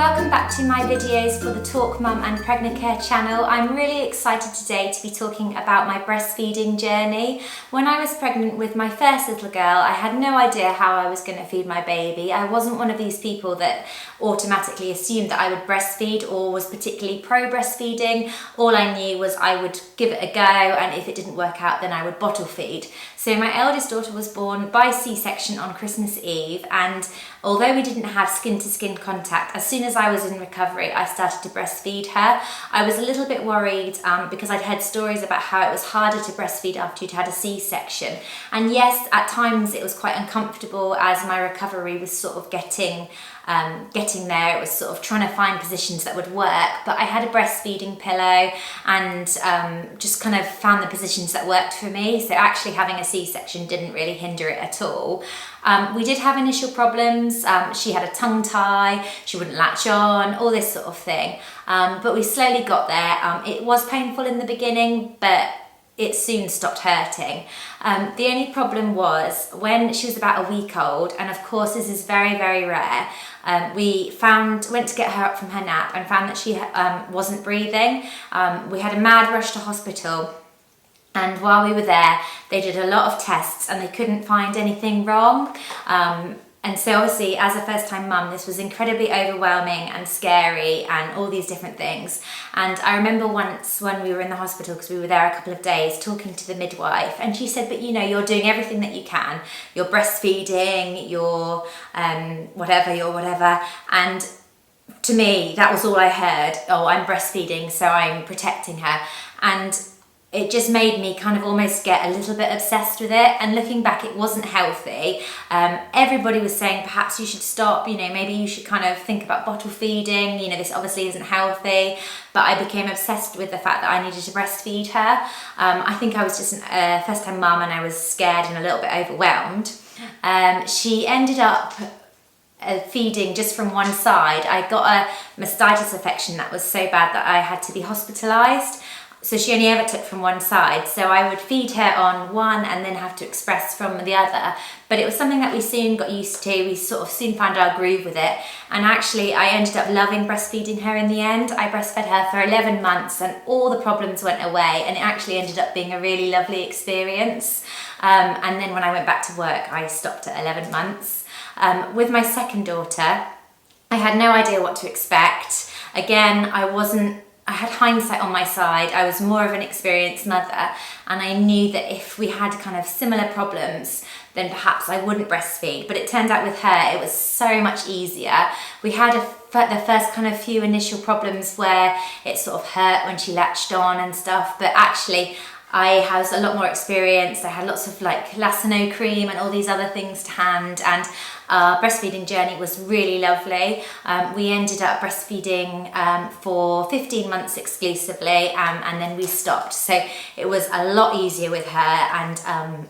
welcome back to my videos for the TalkMum and Pregnacare channel. I'm really excited today to be talking about my breastfeeding journey. When I was pregnant with my first little girl, I had no idea how I was going to feed my baby. I wasn't one of these people that automatically assumed that I would breastfeed or was particularly pro breastfeeding. All I knew was I would give it a go, and if it didn't work out then I would bottle feed. So my eldest daughter was born by C-section on Christmas Eve, and although we didn't have skin-to-skin contact, as soon as I was in recovery, I started to breastfeed her. I was a little bit worried because I'd heard stories about how it was harder to breastfeed after you'd had a C-section. And yes, at times it was quite uncomfortable as my recovery was sort of getting there. It was sort of trying to find positions that would work, but I had a breastfeeding pillow and just kind of found the positions that worked for me. So actually having a C-section didn't really hinder it at all. We did have initial problems. She had a tongue tie, she wouldn't latch on, all this sort of thing. But we slowly got there. It was painful in the beginning, but it soon stopped hurting. The only problem was when she was about a week old, and of course this is very, very rare, we went to get her up from her nap and found that she wasn't breathing. We had a mad rush to hospital. And while we were there, they did a lot of tests and they couldn't find anything wrong. And so obviously as a first-time mum, this was incredibly overwhelming and scary and all these different things. And I remember once when we were in the hospital, because we were there a couple of days, talking to the midwife, and she said, but you know, you're doing everything that you can. You're breastfeeding, you're whatever. And to me, that was all I heard. Oh, I'm breastfeeding, so I'm protecting her. And it just made me kind of almost get a little bit obsessed with it. And looking back, it wasn't healthy. Everybody was saying perhaps you should stop, you know, maybe you should kind of think about bottle feeding, you know, this obviously isn't healthy. But I became obsessed with the fact that I needed to breastfeed her. I think I was just a first-time mum and I was scared and a little bit overwhelmed. She ended up feeding just from one side. I got a mastitis infection that was so bad that I had to be hospitalised. So she only ever took from one side. So I would feed her on one and then have to express from the other. But it was something that we soon got used to. We sort of soon found our groove with it. And actually I ended up loving breastfeeding her in the end. I breastfed her for 11 months and all the problems went away, and it actually ended up being a really lovely experience. And then when I went back to work, I stopped at 11 months. With my second daughter, I had no idea what to expect. Again, I had hindsight on my side. I was more of an experienced mother, and I knew that if we had kind of similar problems, then perhaps I wouldn't breastfeed. But it turned out with her, it was so much easier. We had the first kind of few initial problems where it sort of hurt when she latched on and stuff, but actually I was a lot more experienced. I had lots of like Ellison cream and all these other things to hand, and our breastfeeding journey was really lovely. We ended up breastfeeding for 15 months exclusively, and then we stopped. So it was a lot easier with her and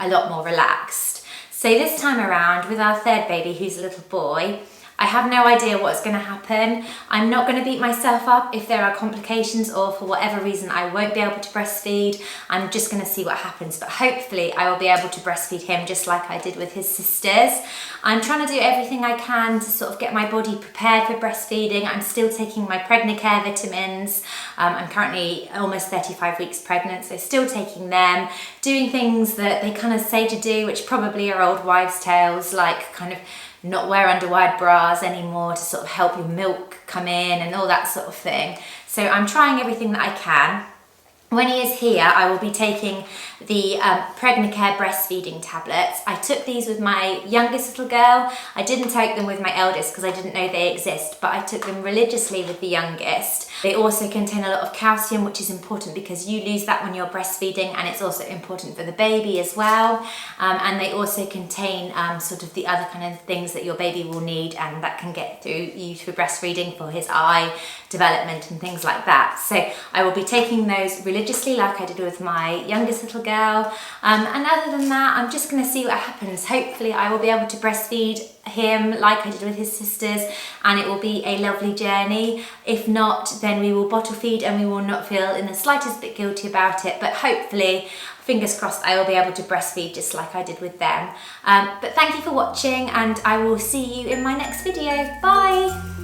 a lot more relaxed. So this time around with our third baby, who's a little boy, I have no idea what's going to happen. I'm not going to beat myself up if there are complications or for whatever reason I won't be able to breastfeed. I'm just going to see what happens, but hopefully I will be able to breastfeed him just like I did with his sisters. I'm trying to do everything I can to sort of get my body prepared for breastfeeding. I'm still taking my Pregnacare vitamins. I'm currently almost 35 weeks pregnant, so still taking them, doing things that they kind of say to do, which probably are old wives' tales, like kind of not wear underwired bras anymore to sort of help your milk come in and all that sort of thing. So I'm trying everything that I can. When he is here, I will be taking the Pregnacare breastfeeding tablets. I took these with my youngest little girl. I didn't take them with my eldest because I didn't know they exist, but I took them religiously with the youngest. They also contain a lot of calcium, which is important because you lose that when you're breastfeeding, and it's also important for the baby as well. And they also contain sort of the other kind of things that your baby will need and that can get through breastfeeding for his eye development and things like that. So I will be taking those religiously like I did with my youngest little girl. And other than that, I'm just going to see what happens. Hopefully I will be able to breastfeed him like I did with his sisters, and it will be a lovely journey. If not, then we will bottle feed and we will not feel in the slightest bit guilty about it, but hopefully, fingers crossed, I will be able to breastfeed just like I did with them. But thank you for watching, and I will see you in my next video. Bye!